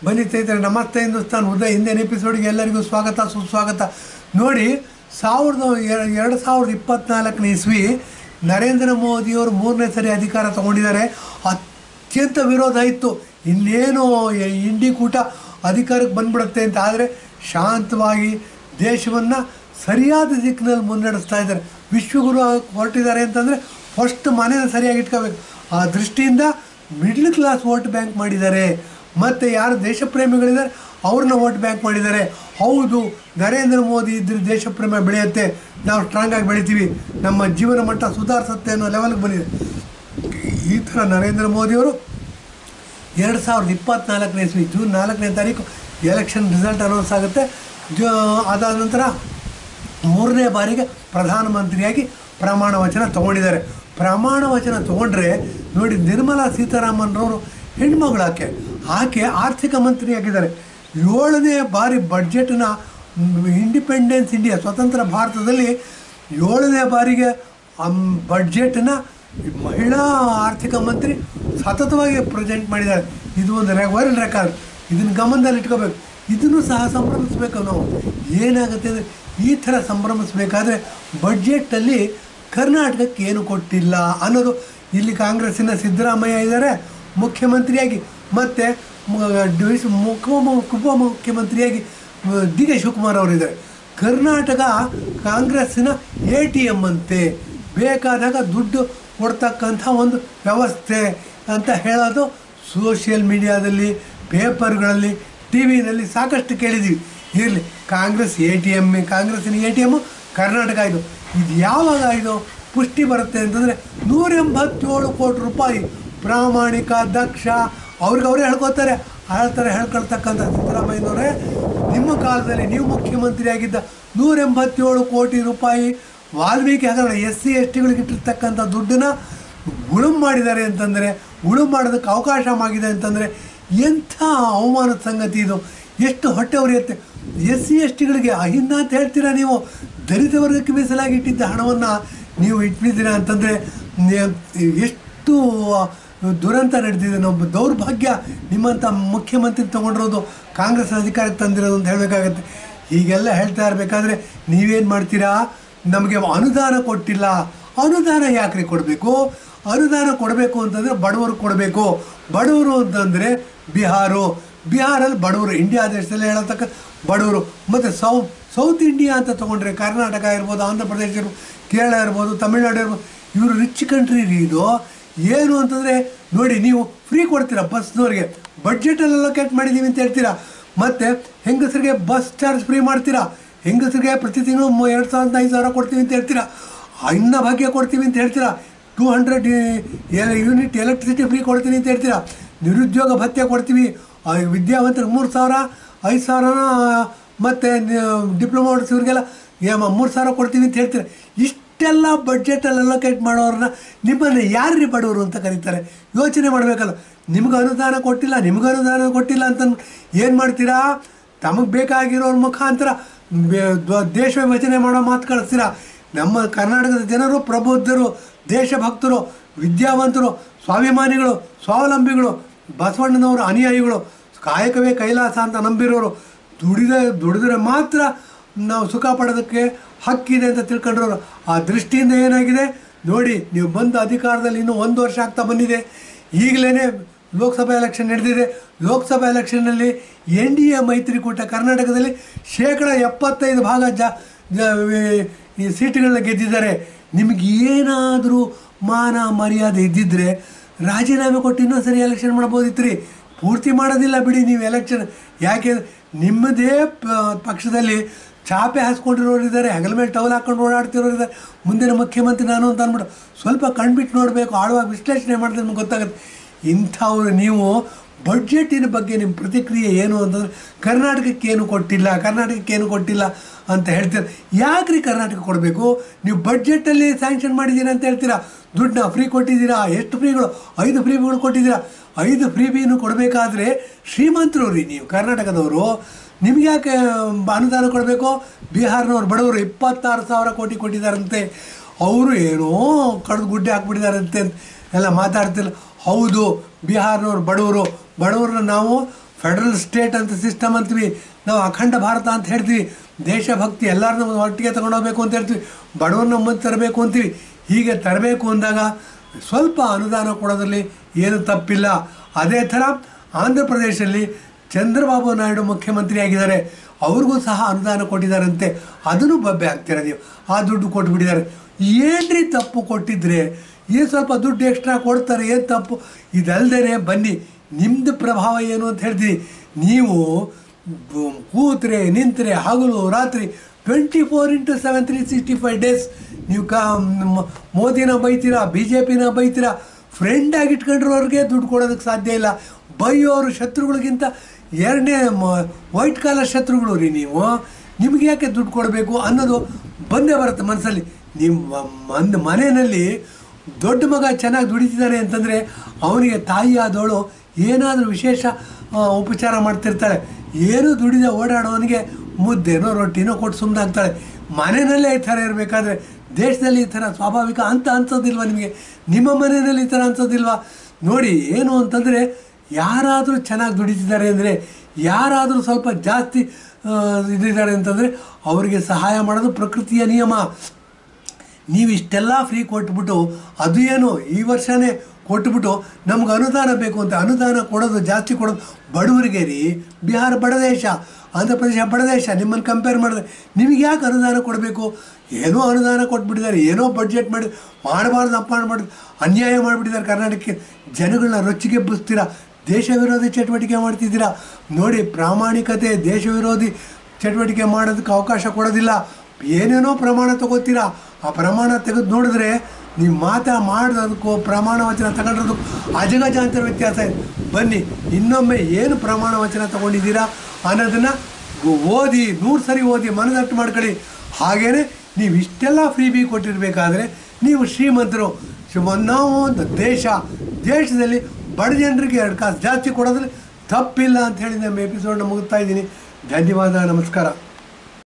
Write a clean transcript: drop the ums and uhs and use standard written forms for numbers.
ಬನ್ನಿ ಸ್ನೇಹಿತರೆ, ನಮಸ್ತೆ ಹಿಂದೂಸ್ತಾನ್ ಉದಯ ಹಿಂದಿನ ಎಪಿಸೋಡ್ಗೆ ಎಲ್ಲರಿಗೂ ಸ್ವಾಗತ ಸುಸ್ವಾಗತ. ನೋಡಿ, 2024 ಇಸ್ವಿ ನರೇಂದ್ರ ಮೋದಿಯವರು 3ನೇ ಸರಿ ಅಧಿಕಾರ ತಗೊಂಡಿದ್ದಾರೆ. ಅತ್ಯಂತ ವಿರೋಧ ಇತ್ತು, ಇನ್ನೇನು ಇಂಡಿ ಕೂಟ ಅಧಿಕಾರಕ್ಕೆ ಬಂದ್ಬಿಡುತ್ತೆ ಅಂತ. ಆದರೆ ಶಾಂತವಾಗಿ ದೇಶವನ್ನು ಸರಿಯಾದ ದಿಕ್ಕಿನಲ್ಲಿ ಮುನ್ನಡೆಸ್ತಾ ಇದ್ದಾರೆ. ವಿಶ್ವಗುರು ಹೊರಟಿದ್ದಾರೆ ಅಂತಂದರೆ ಫಸ್ಟ್ ಮನೇನ ಸರಿಯಾಗಿ ಇಟ್ಕೋಬೇಕು. ಆ ದೃಷ್ಟಿಯಿಂದ ಮಿಡ್ಲ್ ಕ್ಲಾಸ್ ವೋಟ್ ಬ್ಯಾಂಕ್ ಮಾಡಿದ್ದಾರೆ. ಮತ್ತು ಯಾರು ದೇಶ ಪ್ರೇಮಿಗಳಿದ್ದಾರೆ ಅವ್ರನ್ನ ವೋಟ್ ಬ್ಯಾಂಕ್ ಮಾಡಿದ್ದಾರೆ. ಹೌದು, ನರೇಂದ್ರ ಮೋದಿ ಇದ್ದರೆ ದೇಶ ಪ್ರೇಮ ಬೆಳೆಯುತ್ತೆ, ನಾವು ಸ್ಟ್ರಾಂಗಾಗಿ ಬೆಳಿತೀವಿ, ನಮ್ಮ ಜೀವನ ಮಟ್ಟ ಸುಧಾರಿಸುತ್ತೆ ಅನ್ನೋ ಲೆವೆಲ್ಗೆ ಬಂದಿದೆ. ಈ ಥರ ನರೇಂದ್ರ ಮೋದಿಯವರು 2024 ಇಸ್ವಿ ಜೂನ್ 4ನೇ ತಾರೀಕು ಎಲೆಕ್ಷನ್ ರಿಸಲ್ಟ್ ಅನೌನ್ಸ್ ಆಗುತ್ತೆ. ಅದಾದ ನಂತರ 3ನೇ ಬಾರಿಗೆ ಪ್ರಧಾನಮಂತ್ರಿಯಾಗಿ ಪ್ರಮಾಣ ವಚನ ತೊಗೊಂಡಿದ್ದಾರೆ. ಪ್ರಮಾಣ ವಚನ ತೊಗೊಂಡ್ರೆ ನೋಡಿ, ನಿರ್ಮಲಾ ಸೀತಾರಾಮನ್ರವರು ಹೆಣ್ಮಗಳು, ಆಕೆ ಆರ್ಥಿಕ ಮಂತ್ರಿಯಾಗಿದ್ದಾರೆ. 7ನೇ ಬಾರಿ ಬಡ್ಜೆಟ್ನ ಇಂಡಿಪೆಂಡೆನ್ಸ್ ಇಂಡಿಯಾ ಸ್ವತಂತ್ರ ಭಾರತದಲ್ಲಿ 7ನೇ ಬಾರಿಗೆ ಬಡ್ಜೆಟ್ನ ಮಹಿಳಾ ಆರ್ಥಿಕ ಮಂತ್ರಿ ಸತತವಾಗಿ ಪ್ರೆಸೆಂಟ್ ಮಾಡಿದ್ದಾರೆ. ಇದು ಒಂದು ವೈರಲ್ ರೆಕಾರ್ಡ್. ಇದನ್ನು ಗಮನದಲ್ಲಿ ಇಟ್ಕೋಬೇಕು. ಇದನ್ನು ಸಹ ಸಂಭ್ರಮಿಸಬೇಕು. ನಾವು ಏನಾಗುತ್ತೆ ಅಂದರೆ, ಈ ಥರ ಸಂಭ್ರಮಿಸಬೇಕಾದ್ರೆ ಬಡ್ಜೆಟ್ಟಲ್ಲಿ ಕರ್ನಾಟಕಕ್ಕೆ ಏನು ಕೊಟ್ಟಿಲ್ಲ ಅನ್ನೋದು. ಇಲ್ಲಿ ಕಾಂಗ್ರೆಸ್ಸಿನ ಸಿದ್ದರಾಮಯ್ಯ ಇದ್ದಾರೆ ಮುಖ್ಯಮಂತ್ರಿಯಾಗಿ, ಮತ್ತು ಉಪಮುಖ್ಯಮಂತ್ರಿಯಾಗಿ ಡಿ ಕೆ ಶಿವಕುಮಾರ್ ಅವರಿದ್ದಾರೆ. ಕರ್ನಾಟಕ ಕಾಂಗ್ರೆಸ್ಸಿನ ATM ಅಂತೆ, ಬೇಕಾದಾಗ ದುಡ್ಡು ಕೊಡ್ತಕ್ಕಂಥ ಒಂದು ವ್ಯವಸ್ಥೆ ಅಂತ ಹೇಳೋದು ಸೋಷಿಯಲ್ ಮೀಡಿಯಾದಲ್ಲಿ, ಪೇಪರ್ಗಳಲ್ಲಿ, TV ನಲ್ಲಿ ಸಾಕಷ್ಟು ಕೇಳಿದ್ದೀವಿ. ಇರಲಿ, ಕಾಂಗ್ರೆಸ್ಸಿನ ATM ಕರ್ನಾಟಕ ಇದು ಯಾವಾಗ ಇದು ಪುಷ್ಟಿ ಬರುತ್ತೆ ಅಂತಂದರೆ 187 ಕೋಟಿ ರೂಪಾಯಿ ಪ್ರಾಮಾಣಿಕ, ದಕ್ಷ, ಅವ್ರಿಗವರೇ ಹೇಳ್ಕೊತಾರೆ. ಆ ಥರ ಹೇಳ್ಕೊಳ್ತಕ್ಕಂಥ ಸಿದ್ದರಾಮಯ್ಯನವರೇ, ನಿಮ್ಮ ಕಾಲದಲ್ಲಿ ನೀವು ಮುಖ್ಯಮಂತ್ರಿಯಾಗಿದ್ದ 187 ಕೋಟಿ ರೂಪಾಯಿ ವಾಲ್ಮೀಕಿ ಹಗರಣ SC STಗಳಿಗೆ ಇಟ್ಟಿರ್ತಕ್ಕಂಥ ದುಡ್ಡನ್ನು ಉಳುಮೆ ಮಾಡಿದ್ದಾರೆ ಅಂತಂದರೆ, ಉಳುಮೆ ಮಾಡೋದಕ್ಕೆ ಅವಕಾಶ ಆಗಿದೆ ಅಂತಂದರೆ ಎಂಥ ಅವಮಾನದ ಸಂಗತಿ ಇದು. ಎಷ್ಟು ಹೊಟ್ಟೆ ಉರಿಯುತ್ತೆ. SC STಗಳಿಗೆ ಅಹಿಂದ ಅಂತ ಹೇಳ್ತೀರಾ ನೀವು. ದಲಿತ ವರ್ಗಕ್ಕೆ ಮೀಸಲಾಗಿ ಇಟ್ಟಿದ್ದ ಹಣವನ್ನು ನೀವು ಇಟ್ಟಿದ್ದೀರಾ ಅಂತಂದರೆ ಎಷ್ಟು ದುರಂತ ನಡೆದಿದೆ. ನಮ್ಮ ದೌರ್ಭಾಗ್ಯ ನಿಮ್ಮಂಥ ಮುಖ್ಯಮಂತ್ರಿ ತೊಗೊಂಡಿರೋದು, ಕಾಂಗ್ರೆಸ್ ಅಧಿಕಾರಕ್ಕೆ ತಂದಿರೋದು ಅಂತ ಹೇಳಬೇಕಾಗತ್ತೆ. ಹೀಗೆಲ್ಲ ಹೇಳ್ತಾ ಇರಬೇಕಾದ್ರೆ ನೀವೇನು ಮಾಡ್ತೀರಾ? ನಮಗೆ ಅನುದಾನ ಕೊಟ್ಟಿಲ್ಲ. ಅನುದಾನ ಯಾಕ್ರಿ ಕೊಡಬೇಕು? ಅನುದಾನ ಕೊಡಬೇಕು ಅಂತಂದರೆ ಬಡವರು ಕೊಡಬೇಕು. ಬಡವರು ಅಂತಂದರೆ ಬಿಹಾರಲ್ಲಿ ಬಡವರು, ಇಂಡಿಯಾ ದೇಶದಲ್ಲಿ ಹೇಳತಕ್ಕ ಬಡವರು. ಮತ್ತು ಸೌತ್ ಇಂಡಿಯಾ ಅಂತ ತೊಗೊಂಡ್ರೆ ಕರ್ನಾಟಕ ಇರ್ಬೋದು, ಆಂಧ್ರ ಪ್ರದೇಶ ಇರ್ಬೋದು, ಕೇರಳ ಇರ್ಬೋದು, ತಮಿಳ್ನಾಡು ಇರ್ಬೋದು, ಇವರು ರಿಚ್ ಕಂಟ್ರಿ ರೀ. ಇದು ಏನು ಅಂತಂದರೆ ನೋಡಿ, ನೀವು ಫ್ರೀ ಕೊಡ್ತೀರಾ ಬಸ್ನವ್ರಿಗೆ, ಬಡ್ಜೆಟಲ್ಲಿ ಅಲೋಕೇಟ್ ಮಾಡಿದ್ದೀವಿ ಅಂತ ಹೇಳ್ತೀರಾ. ಮತ್ತು ಹೆಂಗಸರಿಗೆ ಬಸ್ ಚಾರ್ಜ್ ಫ್ರೀ ಮಾಡ್ತೀರಾ. ಹೆಂಗಸರಿಗೆ ಪ್ರತಿ ತಿಂಗಳು 2,000-5,000 ಕೊಡ್ತೀವಿ ಅಂತ ಹೇಳ್ತೀರಾ. ಅನ್ನ ಭಾಗ್ಯ ಕೊಡ್ತೀವಿ ಅಂತ ಹೇಳ್ತೀರಾ. 200 ಯೂನಿಟ್ ಎಲೆಕ್ಟ್ರಿಸಿಟಿ ಫ್ರೀ ಕೊಡ್ತೀನಿ ಅಂತ ಹೇಳ್ತೀರಾ. ನಿರುದ್ಯೋಗ ಭತ್ಯೆ ಕೊಡ್ತೀವಿ. ವಿದ್ಯಾವಂತರಿಗೆ 3,000, 5,000, ಮತ್ತು ಡಿಪ್ಲೊಮೋಟ್ಸ್ ಇವ್ರಿಗೆಲ್ಲ 3,000 ಕೊಡ್ತೀವಿ ಅಂತ ಹೇಳ್ತೀರಾ. ಇಷ್ಟೆಲ್ಲ ಬಡ್ಜೆಟಲ್ಲಿ ಅಲೋಕೇಟ್ ಮಾಡೋರನ್ನ ನಿಮ್ಮನ್ನು ಯಾರ್ರಿ ಬಡವರು ಅಂತ ಕರೀತಾರೆ? ಯೋಚನೆ ಮಾಡಬೇಕಲ್ಲ. ನಿಮ್ಗೆ ಅನುದಾನ ಕೊಟ್ಟಿಲ್ಲ ಅಂತ ಏನು ಮಾಡ್ತೀರಾ? ತಮಗೆ ಬೇಕಾಗಿರೋರ ಮುಖಾಂತರ ದೇಶ ವಿಭಜನೆ ಮಾಡೋ ಮಾತು ಕಳಿಸ್ತೀರಾ. ನಮ್ಮ ಕರ್ನಾಟಕದ ಜನರು ಪ್ರಬುದ್ಧರು, ದೇಶಭಕ್ತರು, ವಿದ್ಯಾವಂತರು, ಸ್ವಾಭಿಮಾನಿಗಳು, ಸ್ವಾವಲಂಬಿಗಳು, ಬಸವಣ್ಣನವರು ಅನುಯಾಯಿಗಳು, ಕಾಯಕವೇ ಕೈಲಾಸ ಅಂತ ನಂಬಿರೋರು, ದುಡಿದ್ರೆ ಮಾತ್ರ ನಾವು ಸುಖ ಪಡೋದಕ್ಕೆ ಹಕ್ಕಿದೆ ಅಂತ ತಿಳ್ಕೊಂಡ್ರೋರು. ಆ ದೃಷ್ಟಿಯಿಂದ ಏನಾಗಿದೆ ನೋಡಿ, ನೀವು ಬಂದ ಅಧಿಕಾರದಲ್ಲಿ ಇನ್ನೂ 1 ವರ್ಷ ಆಗ್ತಾ ಬಂದಿದೆ. ಈಗಲೇ ಲೋಕಸಭಾ ಎಲೆಕ್ಷನ್ ನಡೆದಿದೆ. ಲೋಕಸಭಾ ಎಲೆಕ್ಷನ್ನಲ್ಲಿ NDA ಮೈತ್ರಿಕೂಟ ಕರ್ನಾಟಕದಲ್ಲಿ 75% ಈ ಸೀಟುಗಳನ್ನ ಗೆದ್ದಿದ್ದಾರೆ. ನಿಮಗೆ ಏನಾದರೂ ಮಾನ ಮರ್ಯಾದೆ ಇದ್ದಿದ್ದರೆ ರಾಜೀನಾಮೆ ಕೊಟ್ಟು ಇನ್ನೊಂದು ಸರಿ ಎಲೆಕ್ಷನ್ ಮಾಡ್ಬೋದಿತ್ತು ರೀ. ಪೂರ್ತಿ ಮಾಡೋದಿಲ್ಲ ಬಿಡಿ ನೀವು ಎಲೆಕ್ಷನ್. ಯಾಕೆ? ನಿಮ್ಮದೇ ಪಕ್ಷದಲ್ಲಿ ಚಾಪೆ ಹಾಸ್ಕೊಂಡಿರೋರು ಇದ್ದಾರೆ, ಹೆಗಲ ಮೇಲೆ ಟವಲ್ ಹಾಕ್ಕೊಂಡು ಓಡಾಡ್ತಿರೋರು ಇದ್ದಾರೆ. ಮುಂದಿನ ಮುಖ್ಯಮಂತ್ರಿ ನಾನು ಅಂತ ಅಂದ್ಬಿಟ್ಟು ಸ್ವಲ್ಪ ಕಣ್ಬಿಟ್ಟು ನೋಡಬೇಕು, ಆಳವಾಗಿ ವಿಶ್ಲೇಷಣೆ ಮಾಡಿದ್ರೆ ನಿಮ್ಗೆ ಗೊತ್ತಾಗುತ್ತೆ. ಇಂಥವ್ರು ನೀವು ಬಡ್ಜೆಟಿನ ಬಗ್ಗೆ ನಿಮ್ಮ ಪ್ರತಿಕ್ರಿಯೆ ಏನು ಅಂತಂದರೆ, ಕರ್ನಾಟಕಕ್ಕೆ ಏನು ಕೊಟ್ಟಿಲ್ಲ ಅಂತ ಹೇಳ್ತೀರ. ಯಾಕ್ರಿ ಕರ್ನಾಟಕ ಕೊಡಬೇಕು? ನೀವು ಬಡ್ಜೆಟಲ್ಲಿ ಸ್ಯಾಂಕ್ಷನ್ ಮಾಡಿದ್ದೀರಾ ಅಂತ ಹೇಳ್ತೀರಾ. ದುಡ್ಡನ್ನ ಫ್ರೀ ಕೊಟ್ಟಿದ್ದೀರಾ. ಎಷ್ಟು ಫ್ರೀಗಳು? 5 ಫ್ರೀಗಳು ಕೊಟ್ಟಿದ್ದೀರಾ. 5 ಫ್ರೀಬಿಯನ್ನು ಕೊಡಬೇಕಾದ್ರೆ ಶ್ರೀಮಂತರು ರೀ ನೀವು, ಕರ್ನಾಟಕದವರು. ನಿಮ್ಗೆ ಯಾಕೆ ಅನುದಾನ ಕೊಡಬೇಕು? ಬಿಹಾರ್ನವ್ರು ಬಡವರು 26,000 ಕೋಟಿ ಕೊಟ್ಟಿದ್ದಾರಂತೆ. ಅವರು ಏನೋ ಕಡ್ದು ಗುಡ್ಡೆ ಹಾಕ್ಬಿಟ್ಟಿದ್ದಾರಂತೆ ಎಲ್ಲ ಮಾತಾಡ್ತಿಲ್ಲ. ಹೌದು, ಬಿಹಾರ್ನವ್ರು ಬಡವ್ರನ್ನ ನಾವು ಫೆಡರಲ್ ಸ್ಟೇಟ್ ಅಂತ ಸಿಸ್ಟಮ್ ಅಂತೀವಿ, ನಾವು ಅಖಂಡ ಭಾರತ ಅಂತ ಹೇಳ್ತೀವಿ, ದೇಶಭಕ್ತಿ ಎಲ್ಲರನ್ನೂ ಒಟ್ಟಿಗೆ ತೊಗೊಂಡೋಗ್ಬೇಕು ಅಂತ ಹೇಳ್ತೀವಿ, ಬಡವರನ್ನ ಮುಂದೆ ತರಬೇಕು ಅಂತೀವಿ. ಹೀಗೆ ತರಬೇಕು ಅಂದಾಗ ಸ್ವಲ್ಪ ಅನುದಾನ ಕೊಡೋದ್ರಲ್ಲಿ ಏನು ತಪ್ಪಿಲ್ಲ. ಅದೇ ಥರ ಆಂಧ್ರ ಪ್ರದೇಶದಲ್ಲಿ ಚಂದ್ರಬಾಬು ನಾಯ್ಡು ಮುಖ್ಯಮಂತ್ರಿಯಾಗಿದ್ದಾರೆ, ಅವ್ರಿಗೂ ಸಹ ಅನುದಾನ ಕೊಟ್ಟಿದ್ದಾರಂತೆ. ಅದನ್ನು ಬಬ್ಬೆ ಆಗ್ತೀರ ನೀವು, ಆ ದುಡ್ಡು ಕೊಟ್ಬಿಟ್ಟಿದ್ದಾರೆ. ಏನ್ರಿ ತಪ್ಪು ಕೊಟ್ಟಿದ್ರೆ ಏನು ಸ್ವಲ್ಪ ದುಡ್ಡು ಎಕ್ಸ್ಟ್ರಾ ಕೊಡ್ತಾರೆ, ಏನು ತಪ್ಪು? ಇದಲ್ದೇ ಬನ್ನಿ, ನಿಮ್ಮದು ಪ್ರಭಾವ ಏನು ಅಂತ ಹೇಳ್ತೀವಿ. ನೀವು ಕೂತ್ರೆ ನಿಂತರೆ ಹಗಲು ರಾತ್ರಿ 24/7 365 ಡೇಸ್ ನೀವು ಮೋದಿನ ಬೈತೀರಾ, BJPನ ಬೈತೀರಾ. ಫ್ರೆಂಡಾಗಿ ಇಟ್ಕೊಂಡಿರೋರಿಗೆ ದುಡ್ಡು ಕೊಡೋದಕ್ಕೆ ಸಾಧ್ಯ ಇಲ್ಲ. ಬೈಯೋರು ಶತ್ರುಗಳಿಗಿಂತ ಎರಡನೇ ವೈಟ್ ಕಾಲರ್ ಶತ್ರುಗಳು ರೀ ನೀವು. ನಿಮ್ಗೆ ಯಾಕೆ ದುಡ್ಡು ಕೊಡಬೇಕು ಅನ್ನೋದು ಬಂದೇ ಬರುತ್ತೆ ಮನಸ್ಸಲ್ಲಿ. ನಿಮ್ಮ ಮನೆಯಲ್ಲಿ ದೊಡ್ಡ ಮಗ ಚೆನ್ನಾಗಿ ದುಡಿತಿದ್ದಾನೆ ಅಂತಂದರೆ ಅವನಿಗೆ ತಾಯಿ ಆದವಳು ಏನಾದರೂ ವಿಶೇಷ ಉಪಚಾರ ಮಾಡ್ತಿರ್ತಾಳೆ. ಏನೂ ದುಡಿದ ಓಡಾಡೋವನಿಗೆ ಮುದ್ದೆನೋ ರೊಟ್ಟಿನೋ ಕೊಟ್ಟು ಸುಮ್ಮನಾಗ್ತಾಳೆ. ಮನೆಯಲ್ಲೇ ಈ ಥರ ಇರಬೇಕಾದ್ರೆ ದೇಶದಲ್ಲಿ ಈ ಥರ ಸ್ವಾಭಾವಿಕ ಅನ್ಸೋದಿಲ್ವ ನಿಮಗೆ? ನಿಮ್ಮ ಮನೆಯಲ್ಲಿ ಈ ಥರ ಅನ್ಸೋದಿಲ್ವ? ನೋಡಿ, ಏನು ಅಂತಂದರೆ ಯಾರಾದರೂ ಚೆನ್ನಾಗಿ ದುಡಿತಿದ್ದಾರೆ ಅಂದರೆ, ಯಾರಾದರೂ ಸ್ವಲ್ಪ ಜಾಸ್ತಿ ಇದಿದ್ದಾರೆ ಅಂತಂದರೆ ಅವರಿಗೆ ಸಹಾಯ ಮಾಡೋದು ಪ್ರಕೃತಿಯ ನಿಯಮ. ನೀವು ಇಷ್ಟೆಲ್ಲ ಫ್ರೀ ಕೊಟ್ಬಿಟ್ಟು, ಅದು ಏನು ಈ ವರ್ಷವೇ ಕೊಟ್ಬಿಟ್ಟು ನಮ್ಗೆ ಅನುದಾನ ಬೇಕು ಅಂತ ಅನುದಾನ ಕೊಡೋದು ಜಾಸ್ತಿ ಕೊಡೋದು ಬಡವರಿಗೆ ರೀ. ಬಿಹಾರ ಬಡ ದೇಶ, ಆಂಧ್ರ ಪ್ರದೇಶ ಬಡ ದೇಶ, ನಿಮ್ಮನ್ನು ಕಂಪೇರ್ ಮಾಡಿದ್ರೆ ನಿಮಗೆ ಯಾಕೆ ಅನುದಾನ ಕೊಡಬೇಕು? ಏನೋ ಅನುದಾನ ಕೊಟ್ಬಿಟ್ಟಿದ್ದಾರೆ, ಏನೋ ಬಡ್ಜೆಟ್ ಮಾಡಬಾರ್ದು ಅಪ್ಪ ಮಾಡಿ ಅನ್ಯಾಯ ಮಾಡಿಬಿಟ್ಟಿದ್ದಾರೆ. ಕರ್ನಾಟಕಕ್ಕೆ ಜನಗಳನ್ನ ರೊಚ್ಚಿಗೆಬ್ಬಿಸ್ತೀರಾ, ದೇಶ ವಿರೋಧಿ ಚಟುವಟಿಕೆ ಮಾಡ್ತಿದ್ದೀರಾ. ನೋಡಿ, ಪ್ರಾಮಾಣಿಕತೆ, ದೇಶ ವಿರೋಧಿ ಚಟುವಟಿಕೆ ಮಾಡೋದಕ್ಕೆ ಅವಕಾಶ ಕೊಡೋದಿಲ್ಲ. ಏನೇನೋ ಪ್ರಮಾಣ ತಗೋತೀರಾ. ಆ ಪ್ರಮಾಣ ತೆಗೆದು ನೋಡಿದ್ರೆ ನೀವು ಮಾಡೋದಕ್ಕೂ ಪ್ರಮಾಣ ವಚನ ತಗೊಂಡಿರೋದಕ್ಕೂ ಅಜಗಜಾಂತರ ವ್ಯತ್ಯಾಸ ಇದೆ. ಬನ್ನಿ, ಇನ್ನೊಮ್ಮೆ ಏನು ಪ್ರಮಾಣ ವಚನ ತಗೊಂಡಿದ್ದೀರಾ ಅನ್ನೋದನ್ನು ಓದಿ 100 ಸರಿ ಓದಿ ಮನದಟ್ಟು ಮಾಡ್ಕೊಳ್ಳಿ. ಹಾಗೆಯೇ ನೀವು ಇಷ್ಟೆಲ್ಲ ಫ್ರೀ ಬಿ ಕೊಟ್ಟಿರಬೇಕಾದ್ರೆ ನೀವು ಶ್ರೀಮಂತರು. ನಾವು ಒಂದು ದೇಶದಲ್ಲಿ ಬಡ ಜನರಿಗೆ 2 ಕಾಸು ಜಾಸ್ತಿ ಕೊಡೋದ್ರೆ ತಪ್ಪಿಲ್ಲ ಅಂತ ಹೇಳಿ ನಮ್ಮ ಎಪಿಸೋಡ್ನ ಮುಗಿಸ್ತಾ ಇದ್ದೀನಿ. ಧನ್ಯವಾದ, ನಮಸ್ಕಾರ.